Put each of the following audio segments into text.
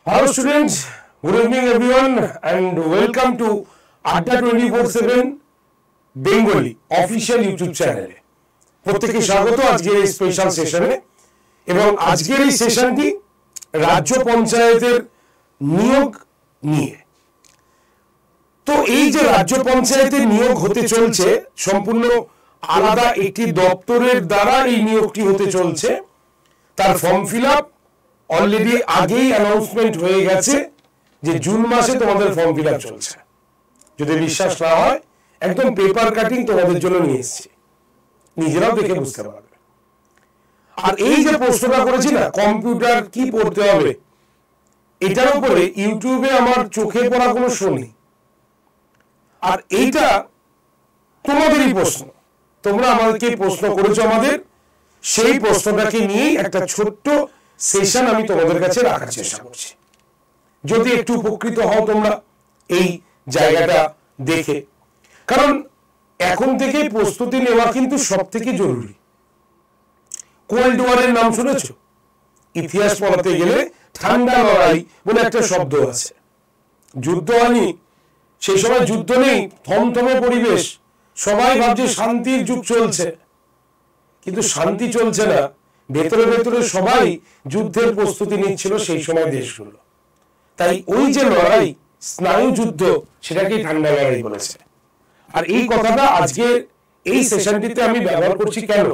Hello students, good evening everyone and welcome to Adda 24/7 Bengali official YouTube channel. প্রত্যেককে স্বাগত আজকের এই special সেশনে এবং আজকের এই সেশনটি রাজ্য পঞ্চায়েতের নিয়োগ নিয়ে। তো এই যে রাজ্য পঞ্চায়েতের নিয়োগ হতে চলছে সম্পূর্ণ আলাদা একটি দপ্তরের দ্বারা এই নিয়োগটি হতে চলছে। তার ফর্ম ফিল আপ অলরেডি আগেই অ্যানাউন্সমেন্ট হয়ে গেছে যে জুন মাসে তোমাদের ফর্ম ফিল আপ চলছে। যদি বিশ্বাস না হয় একদম পেপার কাটিং তোমাদের জন্য নিয়ে এসেছি, নিজেরাও দেখে বুঝতে পারবে। আর এই যে প্রশ্নটা করেছি না, কম্পিউটার কি পড়তে হবে, এটার উপরে ইউটিউবে আমার চোখে পড়া কোনো শো নেই। আর এইটা তোমাদেরই প্রশ্ন, তোমরা আমাদেরকে প্রশ্ন করেছো, আমাদের সেই প্রশ্নটাকে নিয়েই একটা ছোট্ট সেশন আমি তোমাদের কাছে রাখার চেষ্টা করছি। যদি একটু উপকৃত হও তোমরা এই জায়গাটা দেখে, কারণ এখন থেকে প্রস্তুতি নেওয়া কিন্তু সব থেকে জরুরি। কোল্ড ওয়ারের নাম শুনেছো? ইতিহাস পড়াতে গেলে ঠান্ডা লড়াই বলে একটা শব্দ আছে। যুদ্ধ হয়নি, সেই সময় যুদ্ধ নেই, থমথমে পরিবেশ, সবাই ভাবছে শান্তির যুগ চলছে, কিন্তু শান্তি চলছে না। ভেতরে ভেতরে সবাই যুদ্ধের প্রস্তুতি নিচ্ছিল সেই সময় দেশগুলো। তাই ওই যে লড়াই, স্নায়ু যুদ্ধ, সেটাকেই ঠান্ডা লড়াই বলেছে। আর এই কথাটা আজকে এই সেশনটিতে আমি ব্যবহার করছি কেন?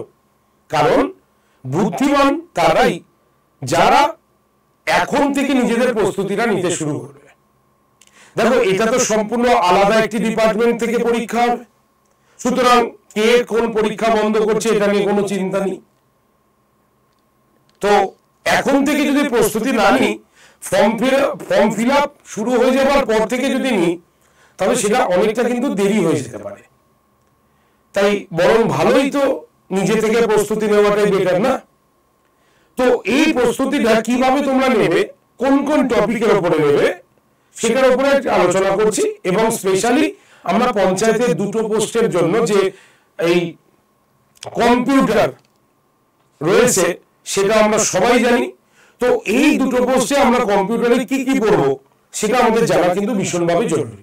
কারণ বুদ্ধিমান তারাই যারা এখন থেকে নিজেদের প্রস্তুতিটা নিতে শুরু করবে। দেখো, এটা তো সম্পূর্ণ আলাদা একটি ডিপার্টমেন্ট থেকে পরীক্ষা হবে, সুতরাং কে কোন পরীক্ষা বন্ধ করছে এটা নিয়ে কোনো চিন্তা নেই। তো এখন থেকে যদি প্রস্তুতি না নিই, ফর্ম ফিল আপ শুরু হয়ে যাওয়ার পর থেকে যদি নিই, তাহলে সেটা অনেকটা কিন্তু দেরি হয়ে যেতে পারে। তাই বরং ভালোই তো নিজে থেকে প্রস্তুতি নেওয়াটাই বেটার না? তো এই প্রস্তুতিটা কিভাবে তোমরা নেবে, কোন কোন টপিকের উপরে নেবে, সেটার উপরে আলোচনা করছি। এবং স্পেশালি আমরা পঞ্চায়েতের দুটো পোস্টের জন্য যে এই কম্পিউটার রয়েছে সেটা আমরা সবাই জানি। তো এই দুটো পোস্টে আমরা কম্পিউটারে কি কি পড়বো সেটা আমাদের জানা কিন্তু ভীষণভাবে জরুরি।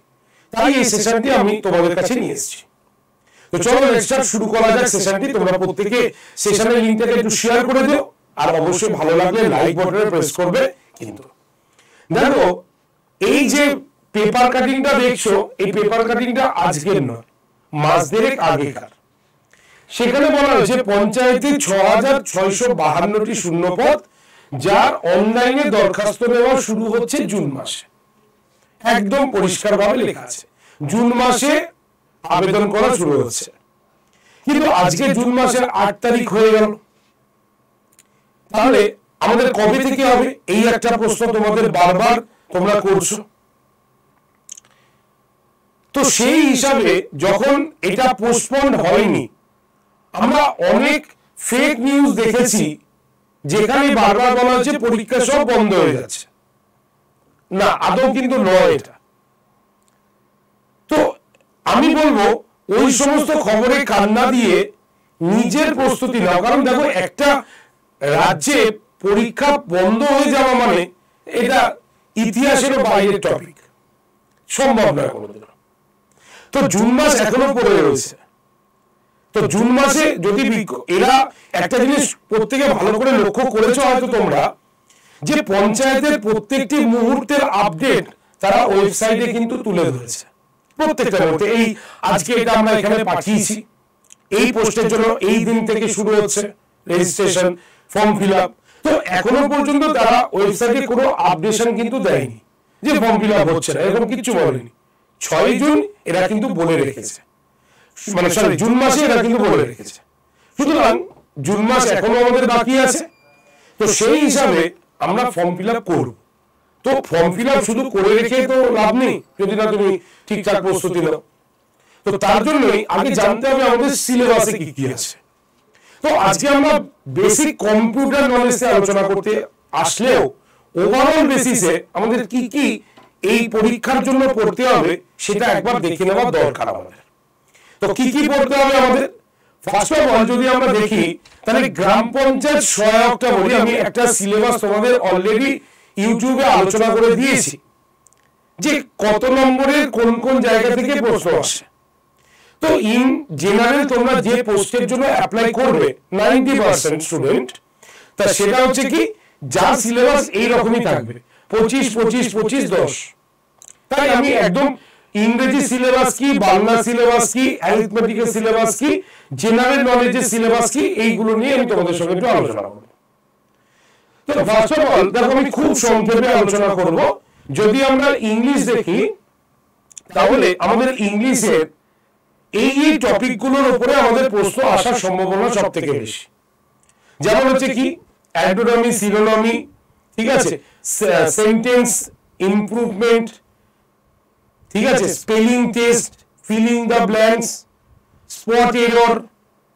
তাই এই সেশনটি আমি তোমাদের কাছে নিয়ে এসেছি। তো চলো স্টার্ট, শুরু করা যাক সেশনটি। তোমরা প্রত্যেকে সেশনের লিংকটাকে একটু শেয়ার করে দিও, আর অবশ্যই ভালো লাগলে লাইক বাটনে প্রেস করবে। কিন্তু দেখো, এই যে পেপার কাটিংটা দেখছো, এই পেপার কাটিংটা আজকের নয়, মাস দেড়েক আগেকার। সেখানে বলা হয়েছে পঞ্চায়েতে ৬,৬৫২টি শূন্যপদ, যার অনলাইনে দরখাস্ত নেওয়া শুরু হচ্ছে জুন মাসে। একদম পরিষ্কারভাবে লেখা আছে জুন মাসে আবেদন করা শুরু হচ্ছে। কিন্তু আজকে জুন মাসের ৮ তারিখ হয়ে গেল, তাহলে আমাদের কবে থেকে হবে? এই একটা প্রশ্ন তোমাদের বারবার তোমরা করছো। তো সেই হিসাবে যখন এটা পোস্টপন্ড হয়নি, আমরা অনেক ফেক নিউজ দেখেছি যেখানে বারবার বলা হচ্ছে পরীক্ষা সব বন্ধ হয়ে যাচ্ছে। না, আদৌ কিন্তু নয় এটা। তো আমি বলবো ওই সমস্ত খবরে কান না দিয়ে নিজের প্রস্তুতি নাও। কারণ দেখো, একটা রাজ্যে পরীক্ষা বন্ধ হয়ে যাওয়া মানে এটা ইতিহাসেরও বাইরের টপিক, সম্ভব নয় কোনোদিন। তো জুন মাস এখনো পড়ে রয়েছে। তো জুন মাসে যদি এরা একটা জিনিস প্রত্যেকে ভালো করে লক্ষ্য করেছো হয়তো তোমরা, যে পঞ্চায়েতের প্রত্যেকটি মুহূর্তের আপডেট তারা ওয়েবসাইটে কিন্তু তুলে ধরেছে প্রত্যেকটা মুহূর্তে। এই আজকে এটা আমরা এখানে পাঠিয়েছি, এই পোস্টের জন্য এই দিন থেকে শুরু হচ্ছে রেজিস্ট্রেশন, ফর্ম ফিল আপ। তো এখনো পর্যন্ত তারা ওয়েবসাইটে কোনো আপডেশন কিন্তু দেয়নি যে ফর্ম ফিল আপ হচ্ছে না, এরকম কিচ্ছু বলেনি। ৬ জুন এরা কিন্তু বলে রেখেছে, মানে সরি জুন মাসে এরা কিন্তু বলে রেখেছে। সুতরাং জুন মাস এখনো আমাদের বাকি আছে। তো সেই হিসাবে আমরা ফর্ম ফিল আপ করব। তো ফর্ম ফিল আপ শুধু করে রেখে তো লাভ নেই যদি না তুমি ঠিকঠাক প্রস্তুতি নাও। তো তার জন্যই আগে জানতে হবে আমাদের সিলেবাসে কি কি আছে। তো আজকে আমরা বেসিক কম্পিউটার নলেজ আলোচনা করতে আসলেও ওভারঅল বেসিসে আমাদের কি কি এই পরীক্ষার জন্য পড়তে হবে সেটা একবার দেখে নেওয়া দরকার আমাদের। তো কি কি পড়তে হবে আমাদের? ফার্স্ট অফ অল যদি আমরা দেখি, তাহলে গ্রাম পঞ্চায়েত সহায়কটা বলি, আমি একটা সিলেবাস তোমাদের অলরেডি ইউটিউবে আলোচনা করে দিয়েছি যে কত নম্বরের কোন কোন জায়গা থেকে প্রশ্ন আসে। তো ইন জেনারেল তোমরা যে পোস্টের জন্য অ্যাপ্লাই করবে 90% স্টুডেন্ট, তা সেটা হচ্ছে কি যার সিলেবাস এই রকমই থাকবে 25 25 25 10। তাই আমি একদম ইংরেজি সিলেবাস কি, বাংলা সিলেবাস কি, অ্যারিথমেটিকের সিলেবাস কি, জেনারেল নলেজের সিলেবাস কি, এইগুলো নিয়ে আমি তোমাদের সঙ্গে একটু আলোচনা করব। তো ফার্স্ট অফ অল দেখো আমি খুব সংক্ষেপে আলোচনা করব। যদি আমরা ইংলিশ দেখি তাহলে আমাদের ইংলিশের এই টপিকগুলোর উপরে আমাদের প্রশ্ন আসার সম্ভাবনা সব থেকে বেশি। যেমন হচ্ছে কি অ্যান্টোনিমি, সিনোনিমি, ঠিক আছে, সেন্টেন্স ইমপ্রুভমেন্ট, ঠিক আছে, spelling test, filling the blanks, spot error,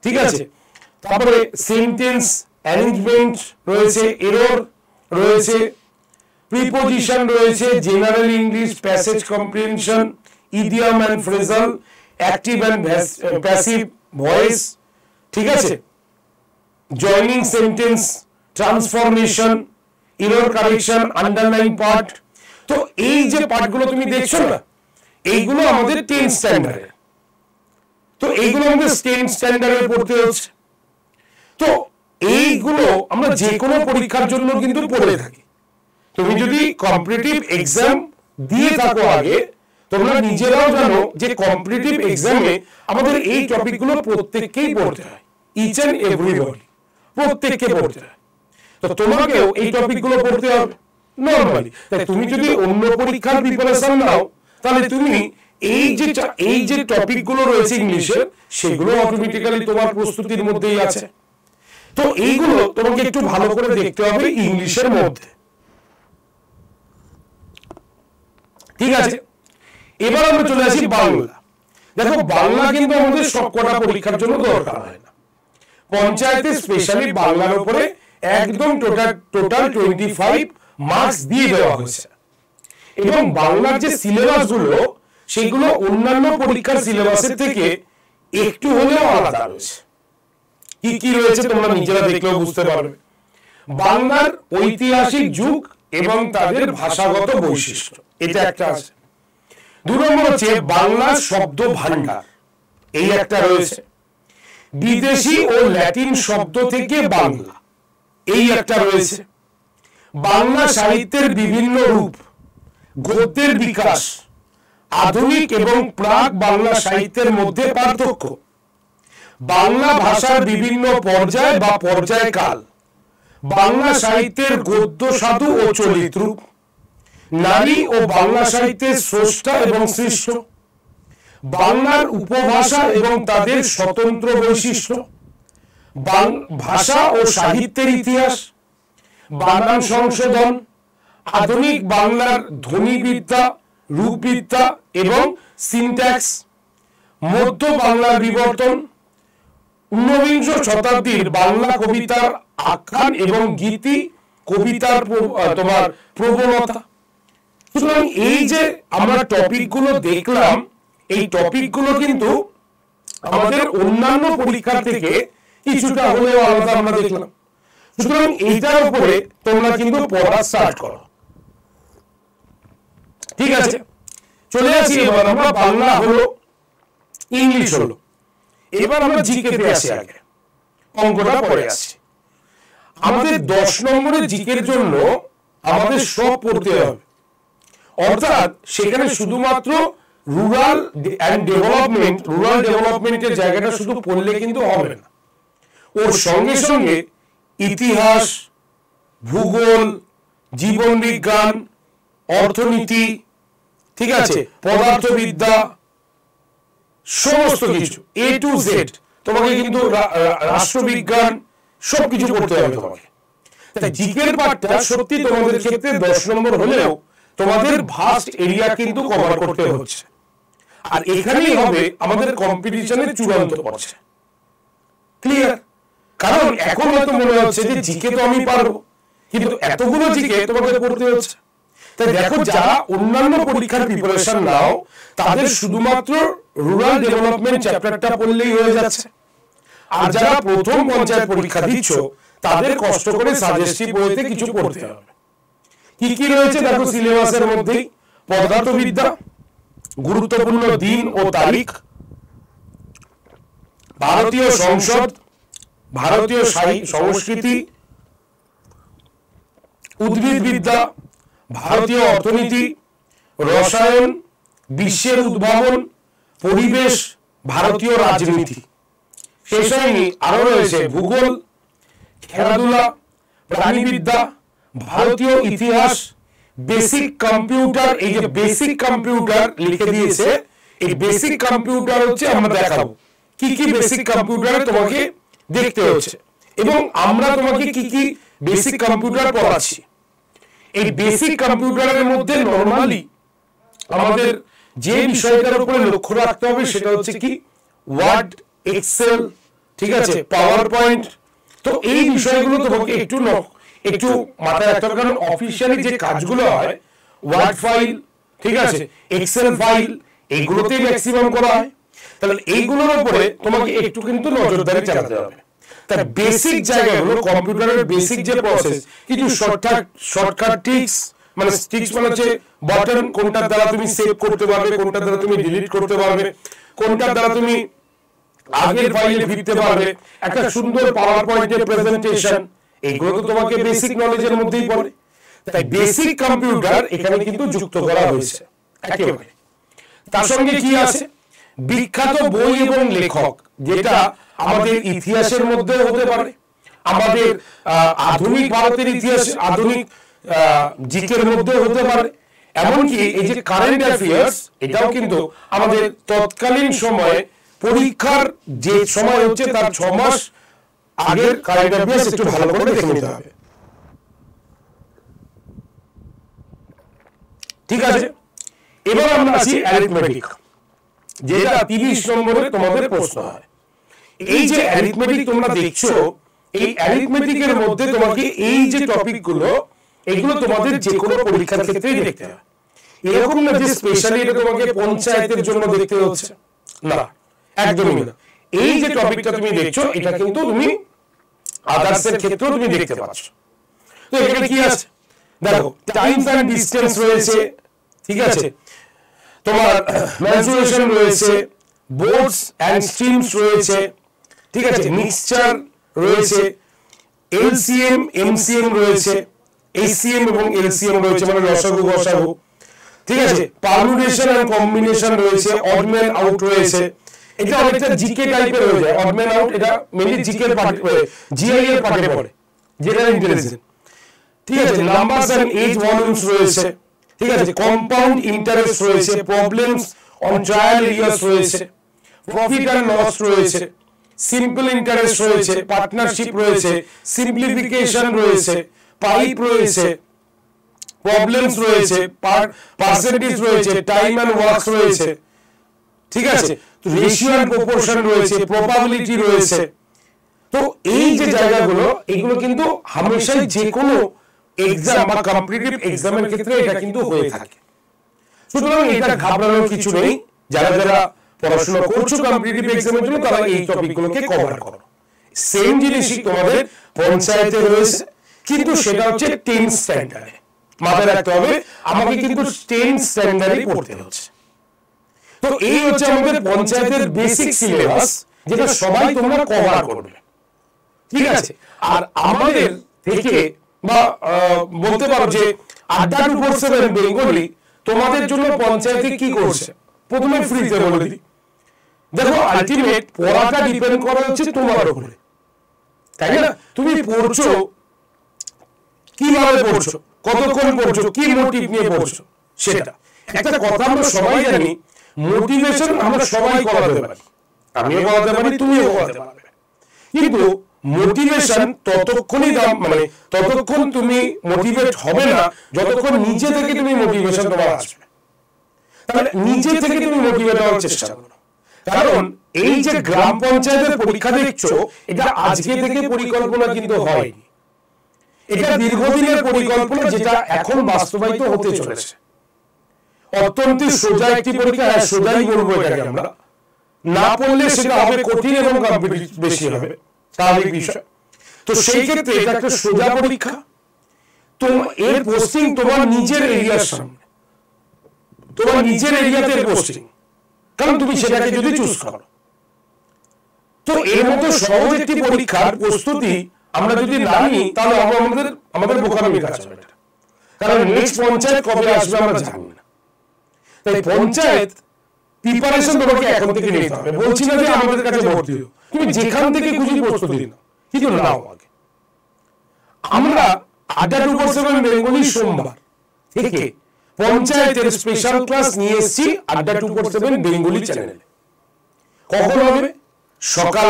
ঠিক আছে, তারপরে সেন্টেন্স অ্যারেঞ্জমেন্ট রয়েছে, এরর রয়েছে, প্রিপোজিশন রয়েছে, general English, passage comprehension, idiom and phrasal, active and passive voice, ঠিক আছে, joining sentence, transformation, error correction, underline part. তো এই যে পার্টগুলো তুমি দেখছো না, এইগুলো আমাদের 10 স্ট্যান্ডার্ডের। তো এইগুলো আমাদের 10 স্ট্যান্ডার্ডে পড়তে হচ্ছে। তো এইগুলো আমরা যে কোনো পরীক্ষার জন্য কিন্তু পড়ে থাকি। তুমি যদি কম্পিটিটিভ এক্সাম দিয়ে থাকো আগে, তোমরা নিজেরাও জানো যে কম্পিটিটিভ এক্সামে আমাদের এই টপিকগুলো প্রত্যেককেই পড়তে হয়, ইচ এন্ড এভরিবডি, প্রত্যেককে পড়তে হয়। তো তোমাকেও এই টপিকগুলো পড়তে হবে নরমালি। তাই তুমি যদি অন্য পরীক্ষার প্রিপারেশন নাও, তাহলে তুমি এই যে টপিকগুলো রয়েছে ইংলিশের, সেগুলো অটোমেটিক্যালি তোমার প্রস্তুতির মধ্যেই আছে। তো এইগুলো তোমাকে একটু ভালো করে দেখতে হবে ইংলিশের মধ্যে, ঠিক আছে। এবার আমরা চলে আসি বাংলা। দেখো বাংলা কিন্তু আমাদের সবকটা পরীক্ষার জন্য দরকার হয় না। পঞ্চায়েতে স্পেশালি বাংলার উপরে একদম টোটাল 25 মার্কস দিয়ে দেওয়া হয়েছে। এবং বাংলার যে সিলেবাস গুলো, সেগুলো অন্যান্য পরীক্ষার সিলেবাসের থেকে একটু হলেও আলাদা রয়েছে। কি কি রয়েছে তোমরা নিজেরা দেখলেও বুঝতে পারবে। বাংলার ঐতিহাসিক যুগ এবং তাদের ভাষাগত বৈশিষ্ট্য, এটা একটা আছে। 2 নম্বর হচ্ছে বাংলার শব্দ ভান্ডার, এই একটা রয়েছে। বিদেশি ও ল্যাটিন শব্দ থেকে বাংলা, এই একটা রয়েছে। বাংলা সাহিত্যের বিভিন্ন রূপ, গদ্যের বিকাশ, আধুনিক এবং প্রাক বাংলা সাহিত্যের মধ্যে পার্থক্য, বাংলা ভাষার বিভিন্ন পর্যায় বা পর্যায়কাল, বাংলা সাহিত্যের গদ্য, সাধু ও চলিত রূপ, নারী ও বাংলা সাহিত্যের স্রষ্টা এবং সৃষ্ট, বাংলার উপভাষা এবং তাদের স্বতন্ত্র বৈশিষ্ট্য, ভাষা ও সাহিত্যের ইতিহাস, বানান সংশোধন, আধুনিক বাংলার ধ্বনিবিদ্যা, রূপবিদ্যা এবং সিনট্যাক্স, মধ্য বাংলার বিবর্তন, ঊনবিংশ শতাব্দীর বাংলা কবিতার আখ্যান এবং গীতি কবিতার তোমার প্রবণতা। সুতরাং এই যে আমরা টপিকগুলো দেখলাম, এই টপিকগুলো কিন্তু আমাদের অন্যান্য পরীক্ষা থেকে কিছুটা হলেও আলাদা আমরা দেখলাম। সুতরাং এইটার উপরে তোমরা কিন্তু পড়া স্টার্ট করো, ঠিক আছে। চলে আসি এবার আমরা বাংলা হলো, ইংলিশ হলো, এবার আমরা জিকেতে আসি। আগে অঙ্কটা পরে আসি। আমাদের 10 নম্বরের জিকের জন্য আমাদের সব পড়তে হবে, অর্থাৎ সেখানে শুধুমাত্র রুরাল ডেভেলপমেন্টের জায়গাটা শুধু পড়লে কিন্তু হবে না। ওর সঙ্গে সঙ্গে ইতিহাস, ভূগোল, জীবন বিজ্ঞান, অর্থনীতি, ঠিক আছে, পদার্থবিদ্যা, সমস্ত কিছু A to Z তোমাকে কিন্তু রাষ্ট্রবিজ্ঞান সবকিছু পড়তে হবে তোমাকে। তাই জিকের পার্টটা সত্যি তোমাদের ক্ষেত্রে 10 নম্বর হলেও তোমাদের ভাস্ট এরিয়া কিন্তু কভার করতে হচ্ছে। আর এখানেই হবে আমাদের কম্পিটিশনের চূড়ান্ত পর্যায়ে। ক্লিয়ার? কারণ এখন হয়তো মনে হচ্ছে যে জিকে তো আমি পারবো, কিন্তু এতগুলো জিকে তোমাকে পড়তে হচ্ছে। তাই দেখো, যারা অন্যান্য পরীক্ষার প্রিপারেশন নাও, তাদের শুধুমাত্র রুরাল ডেভেলপমেন্ট চ্যাপ্টারটা পড়লেই হয়ে যাচ্ছে। আর যারা প্রথম পঞ্চায়েত পরীক্ষা দিচ্ছ, তাদের কষ্ট করে সাজেস্টিভ বইতে কিছু পড়তে হবে। কি কি রয়েছে দেখো সিলেবাসের মধ্যেই, পদার্থবিদ্যা, গুরুত্বপূর্ণ দিন ও তারিখ, ভারতীয় সংসদ, ভারতীয় সংস্কৃতি, উদ্ভিদবিদ্যা, ভারতীয় অর্থনীতি, রসায়ন, বিশ্বের উদ্ভাবন, পরিবেশ, ভারতীয় রাজনীতি। শেষ হয়নি, আরো রয়েছে ভূগোল, খেলাধুলা, প্রাণীবিদ্যা, ভারতীয় ইতিহাস, বেসিক কম্পিউটার। এই যে বেসিক কম্পিউটার লিখে দিয়েছে, এই বেসিক কম্পিউটার হচ্ছে আমরা দেখাবো কি কি বেসিক কম্পিউটারে তোমাকে দেখতে হচ্ছে এবং আমরা তোমাকে কি কি বেসিক কম্পিউটার পড়াচ্ছি। এই বেসিক কম্পিউটারের মধ্যে নরমালি আমাদের যে বিষয়টার উপরে লক্ষ্য রাখতে হবে সেটা হচ্ছে কি ওয়ার্ড, এক্সেল, ঠিক আছে, পাওয়ার পয়েন্ট। তো এই বিষয়গুলো তোমাকে একটু মাথায় রাখতে হবে, কারণ অফিসিয়ালি যে কাজগুলো হয় ওয়ার্ড ফাইল, ঠিক আছে, এক্সেল ফাইল, এইগুলোতেই ম্যাক্সিমাম করা হয়। তাহলে এইগুলোর উপরে তোমাকে একটু কিন্তু নজরদারি চালাতে হবে। তার বেসিক জায়গাগুলো, কম্পিউটারের বেসিক যে প্রসেস, কিছু শর্টকাট ট্রিক্স, মানে ট্রিক্স মানে হচ্ছে বাটন, কোনটার দ্বারা তুমি সেভ করতে পারবে, কোনটার দ্বারা তুমি ডিলিট করতে পারবে, কোনটার দ্বারা তুমি আগের ফাইলে ফিরতে পারবে, একটা সুন্দর পাওয়ার পয়েন্টের প্রেজেন্টেশন, এইগুলো তো তোমাকে বেসিক নলেজের মধ্যেই পড়ে। তাই বেসিক কম্পিউটার এখানে কিন্তু যুক্ত করা হয়েছে একেবারে। তার সঙ্গে কি আছে, বিখ্যাত বই এবং লেখক, যেটা আমাদের ইতিহাসের মধ্যে হতে পারে, আমাদের আধুনিক ভারতের ইতিহাস, আধুনিক জিকের মধ্যে হতে পারে, এমনকি এই যে কারেন্ট অ্যাফেয়ার্স, এটাও কিন্তু আমাদের তৎকালীন সময়ে পরীক্ষার যে সময় হচ্ছে তার 6 মাস আগের কারেন্ট অ্যাফেয়ার্স একটু ভালো করে দেখে নিতে হবে। ঠিক আছে, এবার আমরা আসি অ্যারিথমেটিক, যেটা 30 নম্বরে তোমাদের প্রশ্ন হয়। এই যে অ্যারিথমেটিক তোমরা দেখছো, এই অ্যারিথমেটিকের মধ্যে তোমাকে এই যে টপিকগুলো, এগুলো তোমাদের যে কোনো পরীক্ষার ক্ষেত্রেই দেখতে হয়। এরকম না যে স্পেশালি এটা তোমাকে পঞ্চায়েতের জন্য দেখতে হচ্ছে, না, একদমই না। এই যে টপিকটা তুমি দেখছো, এটা কিন্তু তুমি আদার্সের ক্ষেত্রেও তুমি দেখতে পাচ্ছ। তো এখানে কি আছে দেখো, টাইমস এন্ড ডিসটেন্স রয়েছে, ঠিক আছে, তোমার মেনসুরেশন রয়েছে, বোর্ডস এন্ড স্ট্রিমস রয়েছে, ঠিক আছে, মিক্সচার রয়েছে, এলসিএম, এমসিএম রয়েছে, এইচসিএম এবং এলসিএম রয়েছে, মানে লসাগু গসাগু, ঠিক আছে, পারমুটেশন এন্ড কম্বিনেশন রয়েছে, অড ম্যান আউট রয়েছে। এটা অনেকটা জিকে টাইপের হয়ে যায়, অড ম্যান আউট, এটা মেইনলি জিকে এর পার্টে, জিআই এর পার্টে পড়ে, জেনারেল ইন্টেলিজেন্স, ঠিক আছে, নাম্বারস এন্ড এজ ভলিউমস রয়েছে, ঠিক আছে, কম্পাউন্ড ইন্টারেস্ট রয়েছে, প্রবলেমস অন ট্রায়াল এরিয়াস রয়েছে, প্রফিট এন্ড লস রয়েছে, সিম্পল ইন্টারেস্ট রয়েছে, পার্টনারশিপ রয়েছে, সিম্পলিফিকেশন রয়েছে, পাইপ রয়েছে, প্রবলেমস রয়েছে, পার্সেন্টেজ রয়েছে, টাইম এন্ড ওয়ার্কস রয়েছে, ঠিক আছে, রেশিও এন্ড প্রপোর্শন রয়েছে, প্রবাবিলিটি রয়েছে। তো এই যে জায়গাগুলো, এগুলো কিন্তু হামেশাই যে কোনো এক্সাম বা কম্পিটিটিভ এক্সামের ক্ষেত্রে এটা কিন্তু হয়ে থাকে। সুতরাং এটা ঘাবড়ানোর কিছু নেই, যারা যারা পড়াশোনা করছো কম্পিটিটিভ এক্সামের জন্য, তারা এই টপিকগুলোকে কভার করো। সেম জিনিসই তোমাদের পঞ্চায়েতে রয়েছে, কিন্তু সেটা হচ্ছে 10 স্ট্যান্ডার্ডে। মাথায় রাখতে হবে, আমাকে কিন্তু 10 স্ট্যান্ডার্ডে পড়তে হচ্ছে। তো এই হচ্ছে আমাদের পঞ্চায়েতের বেসিক সিলেবাস, যেটা সবাই তোমরা কভার করবে, ঠিক আছে। আর আমাদের থেকে বা বলতে পারো যে আড্ডা 247 বেঙ্গলি তোমাদের জন্য পঞ্চায়েতে কি করছে, প্রথমে ফ্রিতে বলে দিই। দেখো, আলটিমেট পড়াটা ডিপেন্ড করে হচ্ছে তোমার উপরে, তাই না? তুমি পড়ছো কিভাবে পড়ছো, কতক্ষণ পড়ছো, কি মোটিভ নিয়ে পড়ছো, সেটা একটা কথা আমরা সবাই জানি। মোটিভেশন আমরা সবাই করাতে পারি, আমিও করাতে পারি, তুমিও করাতে পারবে, কিন্তু মোটিভেশন ততক্ষণই মানে ততক্ষণ তুমি মোটিভেট হবে না যতক্ষণ নিজে থেকে তুমি মোটিভেশন তোমার আসবে। তাহলে নিজে থেকে তুমি মোটিভেট হওয়ার চেষ্টা করো, কারণ এই যে গ্রাম পঞ্চায়েতের পরীক্ষা দেখছো, এটা আজকে থেকে পরিকল্পনা কিন্তু হয়নি, এটা দীর্ঘদিনের পরিকল্পনা, যেটা এখন বাস্তবায়িত হতে চলেছে। অত্যন্ত সোজা একটি পরীক্ষা, সোজাই বলবো এটাকে আমরা, না পড়লে সেটা হবে কঠিন এবং কম্পিটিটিভ বেশি হবে, স্বাভাবিক বিষয়। তো সেই ক্ষেত্রে এটা একটা সোজা পরীক্ষা, এর পোস্টিং তোমার নিজের এরিয়ার সামনে, তোমার নিজের এরিয়াতে পোস্টিং, কারণ তুমি সেটাকে যদি চুজ করো। তো এর মতো সহজ একটি পরীক্ষার প্রস্তুতি আমরা যদি না নিই তাহলে আমাদের বোকামির কাজ হবে, কারণ নেক্সট পঞ্চায়েত কবে আসবে আমরা জানি না। তাই পঞ্চায়েত প্রিপারেশন তোমাকে এখন থেকে নিতে হবে। বলছি না যে আমাদের কাছে ভর্তি হও, তুমি যেখান থেকে খুশি প্রস্তুতি নাও, কিন্তু নাও আগে। আমরা আড্ডা 247 বেঙ্গলি সোমবার থেকে পঞ্চায়েতের স্পেশাল ক্লাস নিয়ে এসেছি আড্ডা 247 বেঙ্গলি চ্যানেলে। কখন হবে? সকাল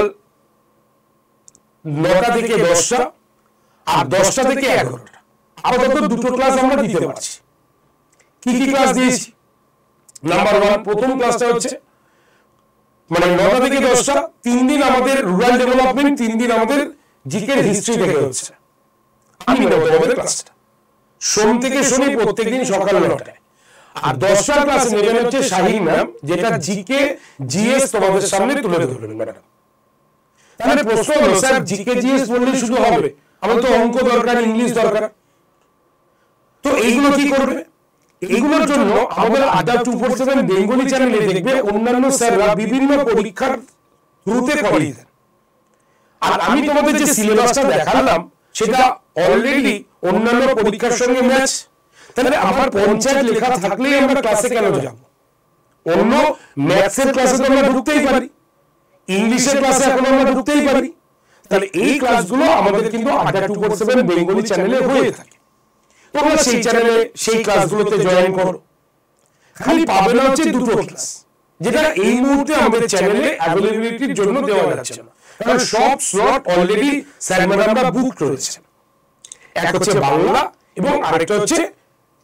9টা থেকে 10টা আর 10টা থেকে 11টা। আপাতত দুটো ক্লাস আমরা দিতে পারছি। কি কি ক্লাস দিয়েছি? নাম্বার 1, প্রথম ক্লাসটা হচ্ছে মানে 9টা থেকে 10টা, 3 দিন আমাদের রুরাল ডেভেলপমেন্ট, 3 দিন আমাদের জিকের হিস্ট্রি থেকে হচ্ছে। আমি নেব তোমাদের ক্লাসটা সোম থেকে শনি প্রত্যেকদিন সকাল 9টায়। আর 10টা ক্লাস নেবেন হচ্ছে শাহিন ম্যাম, যেটা জিকে জিএস তোমাদের সামনে তুলে ধরবেন ম্যাডাম। তাহলে প্রশ্ন হলো, স্যার জিকে জিএস বললে শুধু হবে? আমাদের তো অঙ্ক দরকার, ইংলিশ দরকার। তো এইগুলো কি করবে? এইগুলোর জন্য আমাদের আড্ডা 247 বেঙ্গলি চ্যানেলে দেখবে অন্যান্য স্যাররা বিভিন্ন পরীক্ষার থ্রুতে করিয়ে দেন। আর আমি তোমাদের যে সিলেবাসটা দেখালাম সেটা অলরেডি অন্যান্য পরীক্ষার সঙ্গে ম্যাচ। তাহলে আমার পঞ্চায়েত লেখা থাকলেই আমরা ক্লাসে কেন যাব? অন্য ম্যাথসের ক্লাসে তো আমরা ঢুকতেই পারি, ইংলিশের ক্লাসে এখন আমরা ঢুকতেই পারি। তাহলে এই ক্লাসগুলো আমাদের কিন্তু আড্ডা 247 বেঙ্গলি চ্যানেলে হয়ে থাকে। তোমরা সেই চ্যানেলে সেই ক্লাসগুলোতে জয়েন করো। খালি পাবে না হচ্ছে দুটো ক্লাস, যেটা এই মুহূর্তে আমাদের চ্যানেলে অ্যাভেলেবিলিটির জন্য দেওয়া যাচ্ছে না, কারণ সব স্লট অলরেডি স্যার ম্যাডামরা বুক রয়েছে। এক হচ্ছে বাংলা এবং আরেকটা হচ্ছে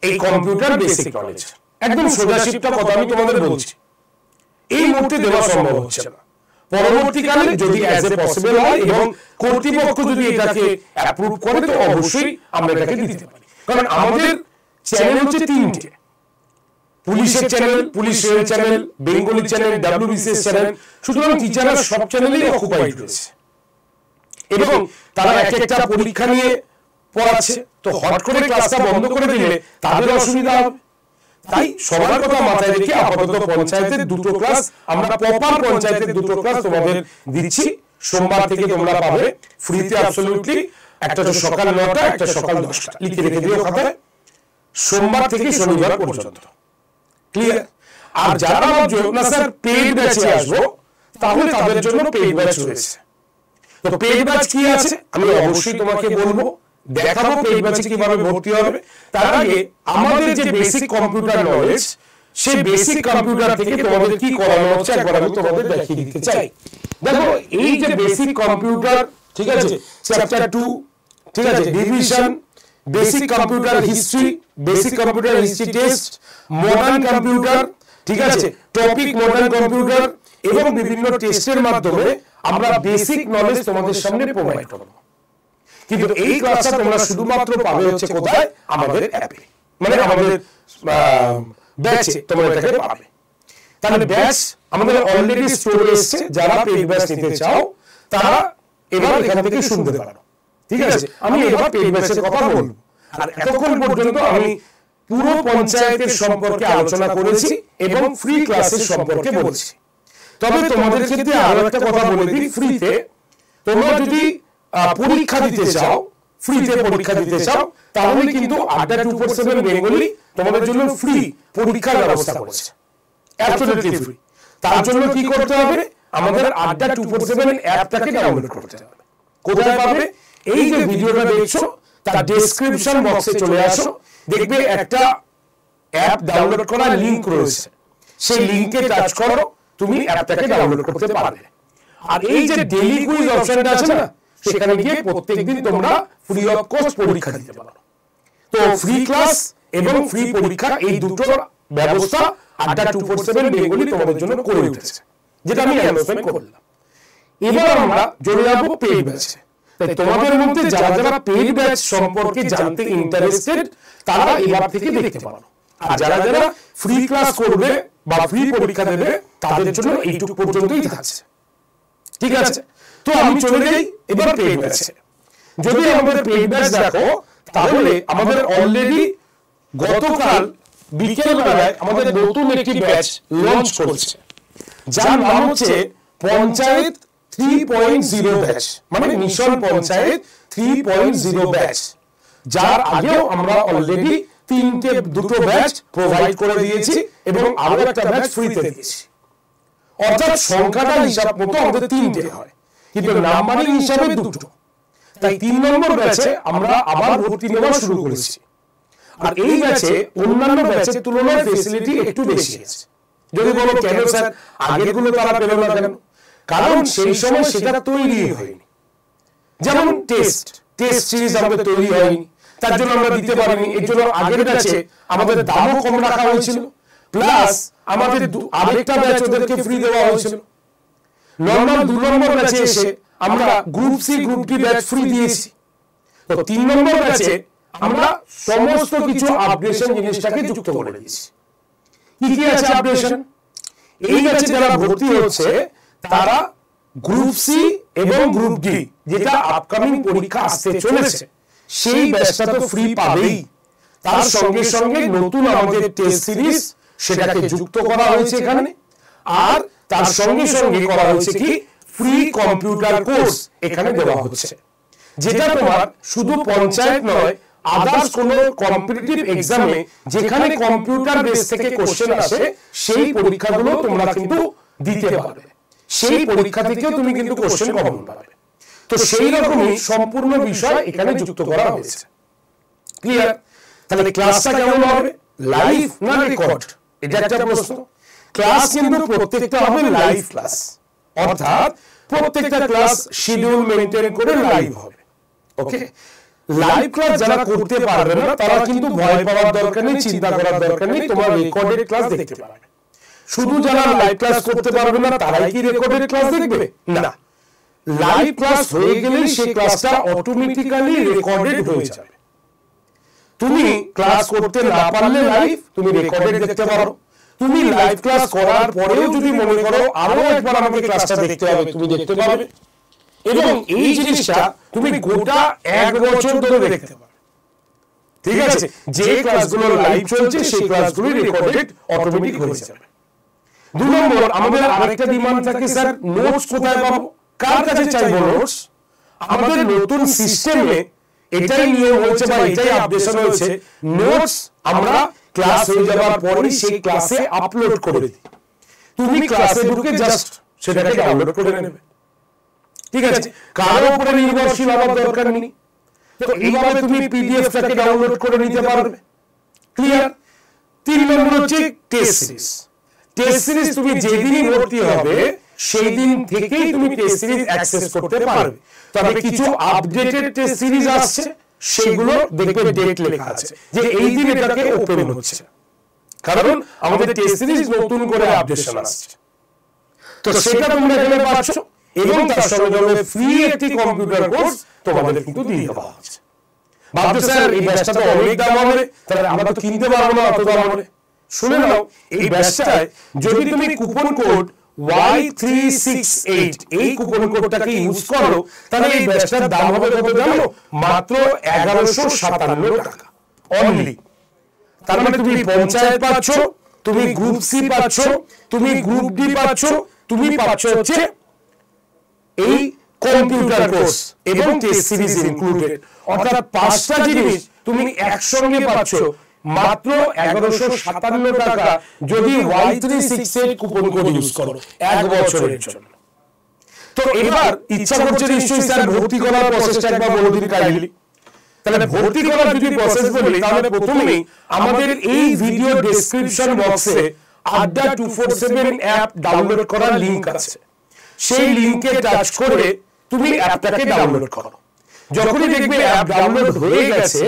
এই কম্পিউটার বেসিক নলেজ। একদম সোজাশিপটা কথা আমি তোমাদের বলছি, এই মুহূর্তে দেওয়া সম্ভব হচ্ছে না। পরবর্তীকালে যদি অ্যাজ এ পসিবল হয় এবং কর্তৃপক্ষ যদি এটাকে অ্যাপ্রুভ করে তো অবশ্যই আমরা এটাকে দিতে পারি। কারণ আমাদের চ্যানেল হচ্ছে 3টে, পুলিশের channel, police rail channel, Bengali channel, WBCS channel. সুতরাং টিচাররা সব চ্যানেলেই অকুপাইড রয়েছে এবং তারা এক একটা পরীক্ষা নিয়ে পড়াচ্ছে। তো হট করে ক্লাসটা বন্ধ করে দিলে তাদের অসুবিধা হবে। তাই সবার কথা মাথায় রেখে আপাতত পঞ্চায়েতের দুটো ক্লাস আমরা প্রপার পঞ্চায়েতের দুটো ক্লাস তোমাদের দিচ্ছি। সোমবার থেকে তোমরা পাবে ফ্রিতে অ্যাবসলিউটলি। একটা হচ্ছে সকাল 9টা, একটা সকাল 10টা। লিখে রেখে দিও খাতায়, সোমবার থেকে শনিবার পর্যন্ত। ক্লিয়ার? আর যারা ভাবছো না স্যার পেইড ব্যাচে আসবো, তাহলে তাদের জন্য পেইড ব্যাচ রয়েছে। তো পেইড ব্যাচ কি আছে আমি অবশ্যই তোমাকে বলবো, দেখাবো পেইড ব্যাচে কিভাবে ভর্তি হবে। তার আগে আমাদের যে বেসিক কম্পিউটার নলেজ, সেই বেসিক কম্পিউটার থেকে তোমাদের কি করানো হচ্ছে একবার আমি তোমাদের দেখিয়ে দিতে চাই। দেখো এই যে বেসিক কম্পিউটার, ঠিক আছে, চ্যাপ্টার 2, ঠিক আছে, division, basic computer history, basic computer history test, modern computer, ঠিক আছে, টপিক মডার্ন কম্পিউটার এবং বিভিন্ন টেস্টের মাধ্যমে আমরা বেসিক নলেজ তোমাদের সামনে প্রোভাইড করব। কিন্তু এই ক্লাসটা তোমরা শুধুমাত্র পাবে হচ্ছে কোথায়? আমাদের অ্যাপে, মানে আমাদের ব্যাচে তোমরা এটাকে পাবে। তাহলে ব্যাচ আমাদের অলরেডি স্টোরে এসেছে। যারা পেইড ব্যাচ নিতে চাও তারা এবার এখান থেকে শুনতে পারো, ঠিক আছে। আমি এবার পেইড ব্যাচের কথা বলবো। আর এতক্ষণ পর্যন্ত আমি পুরো পঞ্চায়েতের সম্পর্কে আলোচনা করেছি এবং ফ্রি ক্লাসের সম্পর্কে বলেছি। তবে তোমাদের ক্ষেত্রে আরো একটা কথা বলে দিই, ফ্রিতে তোমরা যদি পরীক্ষা দিতে চাও, ফ্রিতে পরীক্ষা দিতে চাও, তাহলে কিন্তু আড্ডা 247 বেঙ্গলি তোমাদের জন্য ফ্রি পরীক্ষার ব্যবস্থা করেছে, অ্যাবসলিউটলি ফ্রি। তার জন্য কি করতে হবে? আমাদের আড্ডা 247 অ্যাপটাকে ডাউনলোড করতে হবে। কোথায় পাবে? এই যে ভিডিওটা দেখছো তার ডেসক্রিপশন বক্সে চলে আসো, দেখবে একটা অ্যাপ ডাউনলোড করার লিংক রয়েছে। সেই লিংকে টাচ করো, তুমি অ্যাপটাকে ডাউনলোড করতে পারবে। আর এই যে ডেইলি কুইজ অপশনটা আছে না, সেখানে গিয়ে প্রত্যেকদিন তোমরা ফ্রি অফ কস্ট পরীক্ষা দিতে পারো। তো ফ্রি ক্লাস এবং ফ্রি পরীক্ষা এই দুটোর ব্যবস্থা আড্ডা 247 বেঙ্গলি তোমাদের জন্য করে উঠেছে, যেটা আমি অ্যানাউন্সমেন্ট করলাম। এবার আমরা চলে যাব পেইড ব্যাচে। তাই তোমাদের মধ্যে যারা যারা পেইড ব্যাচ সম্পর্কে জানতে ইন্টারেস্টেড তারা এবার থেকে দেখতে পারো। আর যারা যারা ফ্রি ক্লাস করবে বা ফ্রি পরীক্ষা দেবে তাদের জন্য এইটুকু পর্যন্তই থাকছে, ঠিক আছে। তো আমি চলে যাই এবার পেইড ব্যাচে। যদি আমাদের পেইড ব্যাচ দেখো তাহলে আমাদের অলরেডি গতকাল বিকেল বেলায় আমাদের নতুন একটি ব্যাচ লঞ্চ করেছে, যার নাম হচ্ছে পঞ্চায়েত 3.0 ব্যাচ, মানে মিশন পঞ্চায়েত 3.0 ব্যাচ, যার আগেও আমরা অলরেডি দুটো ব্যাচ প্রোভাইড করে দিয়েছি এবং আরো একটা ব্যাচ ফ্রিতে দিয়েছি। অর্থাৎ সংখ্যাটা হিসাব মতো আমাদের 3টে হয়, কিন্তু নাম্বারিং হিসাবে 2টো। তাই 3 নম্বর ব্যাচে আমরা আবার ভর্তি নেওয়া শুরু করেছি। আর এই ব্যাচে অন্যান্য ব্যাচের তুলনায় ফেসিলিটি একটু বেশি আছে। যদি বলো কেন স্যার আগের গুলো তারা পেল না কেন? কারণ সেই সময় সেটা তৈরি হয়নি। যেমন টেস্ট সিরিজ আমাদের তৈরি হয়নি, তার জন্য আমরা দিতে পারিনি। এর জন্য আগের ব্যাচে আমাদের দামও কম রাখা হয়েছিল, প্লাস আমাদের আরেকটা ব্যাচ ওদেরকে ফ্রি দেওয়া হয়েছিল। নর্মাল 2 নম্বর ব্যাচে এসে আমরা group C group D batch free দিয়েছি। তো 3 নম্বর ব্যাচে আমরা সমস্ত কিছু আপডেশন জিনিসটাকে যুক্ত করে দিয়েছি। কি আছে আপডেশন? এই ব্যাচে যারা ভর্তি হচ্ছে তারা গ্রুপ সি এবং গ্রুপ ডি, যেটা আপকামিং পরীক্ষা আসতে চলেছে, সেই ব্যাচটা তো ফ্রি পাবেই। তার সঙ্গে সঙ্গে নতুন আমাদের টেস্ট সিরিজ সেটাকে যুক্ত করা হয়েছে এখানে। আর তার সঙ্গে সঙ্গে করা হয়েছে কি ফ্রি কম্পিউটার কোর্স এখানে দেওয়া হচ্ছে, যেটা তোমার শুধু পঞ্চায়েত নয়, আদার্স কোন কম্পিটিটিভ এক্সামে যেখানে কম্পিউটার বেস থেকে কোশ্চেন আসে সেই পরীক্ষাগুলো তোমরা কিন্তু দিতে পারবে। সেই পরীক্ষা থেকেও তুমি কিন্তু কোশ্চেন কমন পাবে। তো সেই রকমই সম্পূর্ণ বিষয় এখানে যুক্ত করা হয়েছে। ক্লিয়ার? তাহলে ক্লাসটা কেমন হবে? লাইভ না রেকর্ড? এটা একটা প্রশ্ন। ক্লাস কিন্তু প্রত্যেকটা হবে লাইভ ক্লাস, অর্থাৎ প্রত্যেকটা ক্লাস শিডিউল মেইনটেইন করে লাইভ হবে। ওকে, লাইভ ক্লাস যারা করতে পারবে না তারা কিন্তু ভয় পাওয়ার দরকার নেই, চিন্তা করার দরকার নেই, তোমার রেকর্ডেড ক্লাস দেখতে পাবে। শুধু যারা লাইভ ক্লাস করতে পারবে না তারাই কি রেকর্ডেড ক্লাস দেখবে? না, লাইভ ক্লাস হয়ে গেলেই সেই ক্লাসটা অটোমেটিক্যালি রেকর্ডেড হয়ে যাবে। তুমি ক্লাস করতে না পারলে লাইভ তুমি রেকর্ডেড দেখতে পারো। তুমি লাইভ ক্লাস করার পরেও যদি মনে করো আরো একবার আমাকে ক্লাসটা দেখতে হবে, তুমি দেখতে পাবে। এবং এই জিনিসটা তুমি গোটা 1 বছর ধরে দেখতে পাবে। ঠিক আছে? যে ক্লাসগুলো লাইভ চলছে সেই ক্লাসগুলো রেকর্ডেড অটোমেটিক হয়ে যাবে। 2 নম্বর আমাদের আরেকটা ডিমান্ড থাকে, স্যার নোটস কোথায় পাবো? কার কাছে চাইবো নোটস? আমাদের নতুন সিস্টেমে এটাই নিয়ম হয়েছে বা এটাই আপডেশন হয়েছে, নোটস আমরা ক্লাস হয়ে যাওয়ার পরেই সেই ক্লাসে আপলোড করে দিই। তুমি ক্লাসে ঢুকে জাস্ট সেটাকে ডাউনলোড করে নেবে। ঠিক আছে? কারো উপরে নির্ভরশীল হওয়ার দরকার নেই। তো এইভাবে তুমি পিডিএফটাকে ডাউনলোড করে নিতে পারবে। ক্লিয়ার? 3 নম্বর হচ্ছে টেস্ট সিরিজ। টেস্ট সিরিজ তুমি যেদিনই ভর্তি হবে সেই দিন থেকেই তুমি টেস্ট সিরিজ অ্যাক্সেস করতে পারবে। তবে কিছু আপডেটেড টেস্ট সিরিজ আসছে, সেগুলো দেখবে ডেট লেখা আছে যে এই দিন এটাকে ওপেন হচ্ছে, কারণ আমাদের টেস্ট সিরিজ নতুন করে আপডেশন আসছে। তো সেটা তোমরা এখানে পাচ্ছ এবং তার সঙ্গে সঙ্গে ফ্রি একটি কম্পিউটার কোর্স তোমাদের কিন্তু দিয়ে দেওয়া হচ্ছে। ভাবছো স্যার এই ব্যাচটা তো অনেক দাম হবে, তাহলে আমরা তো কিনতে পারবো না অত দাম হবে। শুনে নাও, এই ব্যাচটায় যদি তুমি কুপন কোড Y368 এই কুপন কোডটাকে ইউজ করো, তাহলে এই ব্যাচটার দাম হবে কত জানো? মাত্র 1157 টাকা অনলি। তার মানে তুমি পঞ্চায়েত পাচ্ছ, তুমি গ্রুপ সি পাচ্ছ, তুমি গ্রুপ ডি পাচ্ছ, তুমি পাচ্ছ হচ্ছে এই কম্পিউটার কোর্স এবং টেস্ট সিরিজ ইনক্লুডেড। অর্থাৎ 5টা জিনিস তুমি একসঙ্গে পাচ্ছ মাত্র 1157 টাকা, যদি Y368 কুপন কোড ইউজ করো 1 বছরের জন্য। তো এবার ইচ্ছা করছে নিশ্চয়ই স্যার ভর্তি করার প্রসেসটা একবার বলে দিন কাইন্ডলি। তাহলে ভর্তি করার যদি প্রসেস বলি, তাহলে প্রথমেই আমাদের এই ভিডিও ডেসক্রিপশন বক্সে আড্ডা 247 অ্যাপ ডাউনলোড করার লিংক আছে। সেই লিংকে টাচ করে তুমি অ্যাপটাকে ডাউনলোড করো। যখনই দেখবে অ্যাপ ডাউনলোড হয়ে গেছে,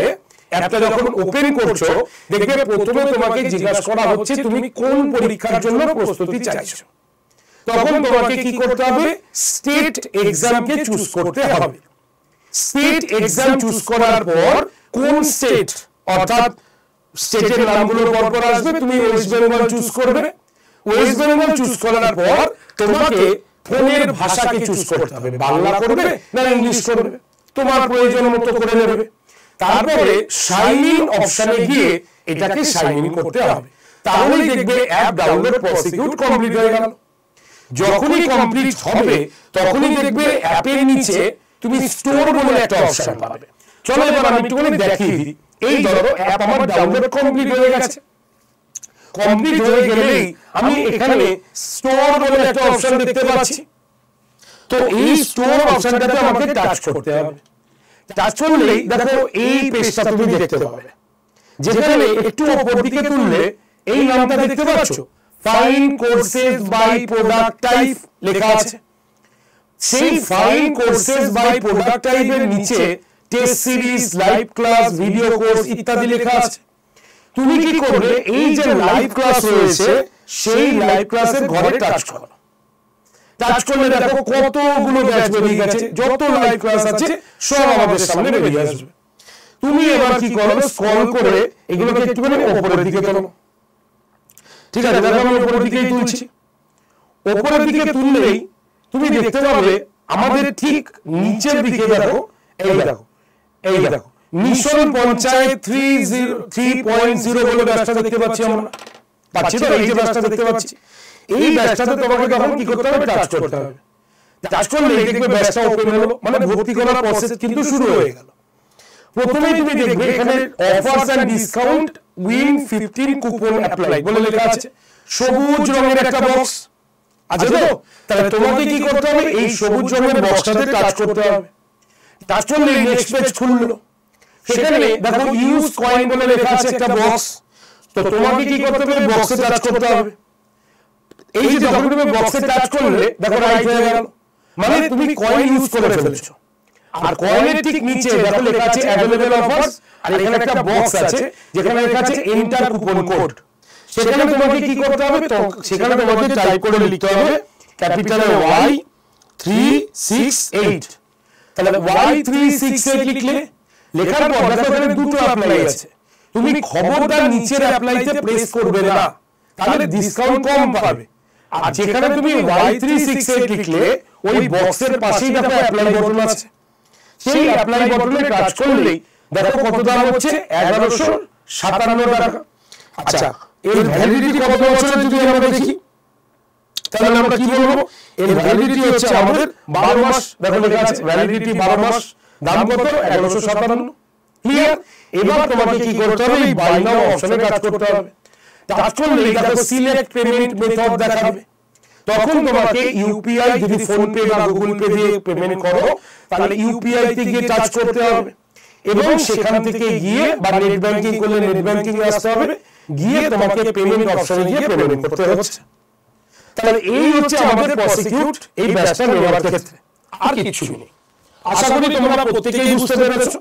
অ্যাপটা যখন ওপেন করছো দেখবে প্রথমে তোমাকে জিজ্ঞাসা করা হচ্ছে তুমি কোন পরীক্ষার জন্য প্রস্তুতি চাইছো। তখন তোমাকে কি করতে হবে? স্টেট এক্সামকে চুজ করতে হবে। স্টেট এক্সাম চুজ করার পর কোন স্টেট, অর্থাৎ স্টেটের নামগুলো পরপর আসবে, তুমি ওয়েস্ট বেঙ্গল চুজ করবে। ওয়েস্ট বেঙ্গল চুজ করার পর তোমাকে ফোনের ভাষাকে চুজ করতে হবে, বাংলা করবে না ইংলিশ করবে, তোমার প্রয়োজন মতো করে নেবে। তারপরে সাইন ইন অপশনে গিয়ে এটাকে সাইন ইন করতে হবে। তাহলেই দেখবে অ্যাপ ডাউনলোড প্রসিকিউট কমপ্লিট হয়ে গেল। যখনই কমপ্লিট হবে তখনই দেখবে অ্যাপের নিচে তুমি স্টোর বলে একটা অপশন পাবে। চলো এবার আমি একটুখানি দেখিয়ে দিই। এই ধরো অ্যাপ আমার ডাউনলোড কমপ্লিট হয়ে গেছে। কমপ্লিট হয়ে গেলেই আমি এখানে স্টোর বলে একটা অপশন দেখতে পাচ্ছি। তো এই স্টোর অপশনটাতে আমাকে টাচ করতে হবে। টাচ করলেই দেখো এই পেজটা তুমি দেখতে পাবে, যেখানে একটু উপর দিকে তুললে এই নামটা দেখতে পাচ্ছ, fine courses by product type লেখা আছে। সেই ফাইন কোর্সেস বাই প্রোডাক্ট টাইপের নিচে test series, live class, video course ইত্যাদি লেখা আছে। তুমি কি করবে, এই যে লাইভ ক্লাস রয়েছে সেই লাইভ ক্লাসের ঘরে টাচ করো। টাচ করলে দেখো কতগুলো ব্যাচ বেরিয়ে গেছে, যত লাইভ ক্লাস আছে সব আমাদের সামনে বেরিয়ে আসবে। তুমি এবার কি করো, স্ক্রল করে এগুলোকে একটুখানি উপরের দিকে তোলো। ঠিক আছে, দেখো আমি উপরের দিকেই তুলছি। উপরের দিকে তুললেই তুমি দেখতে পাবে আমাদের ঠিক নিচের দিকে দেখো, এই দেখো মিশন পঞ্চায়েত 3.0 বলে ব্যাচটা দেখতে পাচ্ছি আমরা। পাচ্ছি তো, এই যে ব্যাচটা দেখতে পাচ্ছি। এই ব্যাচটাতে তোমাকে তখন কি করতে হবে, টাচ করতে হবে। টাচ করলে দেখবে ব্যাচটা ওপেন হলো, মানে ভর্তি করার প্রসেস কিন্তু শুরু হয়ে গেল। প্রথমেই তুমি দেখবে এখানে offers and discount win 15 coupon apply বলে লেখা আছে। সবুজ রঙের একটা বক্স আছে তো, তাহলে তোমাকে কি করতে হবে, এই সবুজ রঙের বক্সটাতে টাচ করতে হবে। টাচ করলে নেক্সট পেজ খুললো। সেখানে দেখো ইউজ কয়েন বলে লেখা আছে একটা বক্স। তো তোমাকে কি করতে হবে, বক্সে টাচ করতে হবে। এই যে যখন তুমি বক্সে টাচ করলে দেখো রাইট হয়ে গেল, মানে তুমি কয়েন ইউজ করে ফেলেছো। আর কয়েনের ঠিক নিচে দেখো লেখা আছে অ্যাভেলেবল অফারস, আর এখানে একটা বক্স আছে যেখানে লেখা আছে এন্টার কুপন কোড। সেখানে তোমাকে কি করতে হবে, তো সেখানে তোমাকে টাইপ করে লিখতে হবে ক্যাপিটালে Y368। তাহলে Y368 লিখলে, লেখার পর দেখো এখানে দুটো অ্যাপ্লাই আছে। তুমি খবরদার নিচের অ্যাপ্লাইতে প্রেস করবে না, তাহলে ডিসকাউন্ট কম পাবে। আর যেখানে তুমি Y368 লিখলে ওই বক্সের পাশেই দেখো অ্যাপ্লাই বাটন আছে। সেই অ্যাপ্লাই বাটনে টাচ করলেই দেখো কত দাম হচ্ছে, 1157 টাকা। আচ্ছা, এর ভ্যালিডিটি কত বছরের যদি আমরা দেখি, তাহলে আমরা কি বলবো, এর ভ্যালিডিটি হচ্ছে আমাদের 12 মাস। দেখো লেখা আছে ভ্যালিডিটি 12 মাস, দাম কত, 1157। ক্লিয়ার? এবার তোমাকে কি করতে হবে, এই বাই নাও অপশনে টাচ করতে হবে। টাচ করলে দেখো সিলেক্ট পেমেন্ট মেথড দেখাবে। তখন তোমাকে ইউপিআই, যদি ফোন পে বা গুগল পে দিয়ে পেমেন্ট করো তাহলে ইউপিআই তে গিয়ে টাচ করতে হবে, এবং সেখান থেকে গিয়ে বা নেট ব্যাংকিং করলে নেট ব্যাংকিং এ আসতে হবে, গিয়ে তোমাকে পেমেন্ট অপশনে গিয়ে পেমেন্ট করতে হচ্ছে। তাহলে এই হচ্ছে আমাদের প্রসিকিউট এই ব্যাচটা নেওয়ার ক্ষেত্রে, আর কিছু নেই। আশা করি তোমরা প্রত্যেকেই বুঝতে পেরেছো।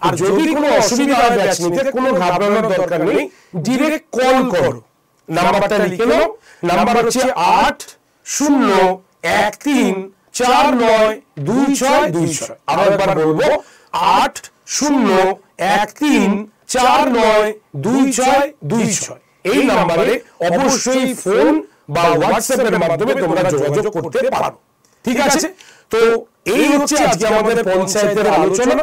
আর যদি কোনো অসুবিধা হয় ব্যাচ নিতে, কোনো ঘাবড়ানোর দরকার নেই, ডিরেক্ট কল করো। নাম্বারটা লিখে নাও, নাম্বার হচ্ছে 8013492626। আরো একবার বলবো, 8013492626। এই নাম্বারে অবশ্যই ফোন বা হোয়াটসঅ্যাপের মাধ্যমে তোমরা যোগাযোগ করতে পারো। ঠিক আছে? তো এই হচ্ছে আজকে আমাদের পঞ্চায়েতের আলোচনা।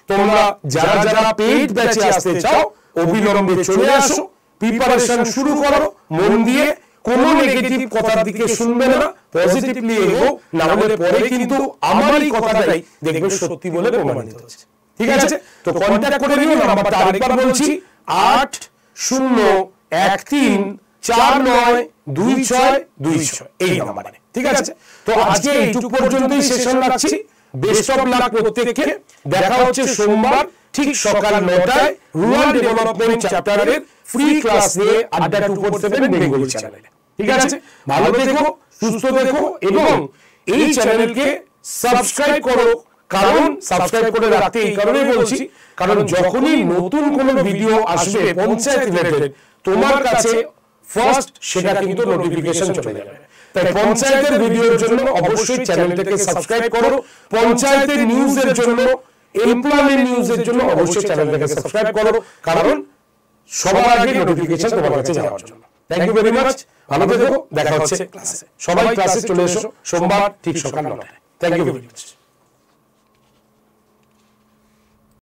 তোমরা যারা যারা পেইড ব্যাচে আসতে চাও অবিলম্বে চলে আসো, প্রিপারেশন শুরু করো মন দিয়ে। কোনো নেগেটিভ কথার দিকে শুনবে না, পজিটিভলি এগো, না হলে পরে কিন্তু আমারই কথাটাই দেখবে সত্যি বলে প্রমাণিত হচ্ছে। ঠিক আছে? তো কন্টাক্ট করে নিও। নাম্বারটা আরেকবার বলছি, 8013492626 এই নাম্বারে। ঠিক আছে? তো আজকে এইটুকু পর্যন্তই সেশন রাখছি। বেস্ট অফ লাক প্রত্যেককে। দেখা হচ্ছে সোমবার ঠিক সকাল 9টায় রুরাল ডেভেলপমেন্ট চ্যাপ্টারের ফ্রি ক্লাস নিয়ে আড্ডা 247 বেঙ্গলি চ্যানেলে। ঠিক আছে? ভালো দেখো, সুস্থ দেখো, এবং এই চ্যানেলকে সাবস্ক্রাইব করো। কারণ সাবস্ক্রাইব করে রাখতে এই কারণে বলছি, কারণ যখনই নতুন কোনো ভিডিও আসবে পঞ্চায়েত রিলেটেড, তোমার কাছে ফার্স্ট সেটা কিন্তু নোটিফিকেশন চলে যাবে। তাই পঞ্চায়েতের ভিডিওর জন্য অবশ্যই চ্যানেলটাকে সাবস্ক্রাইব করো। পঞ্চায়েতের নিউজের জন্য, এমপ্লয়মেন্ট নিউজের জন্য অবশ্যই চ্যানেলটাকে সাবস্ক্রাইব করো, কারণ সবার আগে নোটিফিকেশন তোমার কাছে যাওয়ার জন্য। Thank you very much. ভালো থেকো, দেখা হচ্ছে ক্লাসে। সবাই ক্লাসে চলে এসো সোমবার ঠিক সকাল 9টায়। Thank you very much.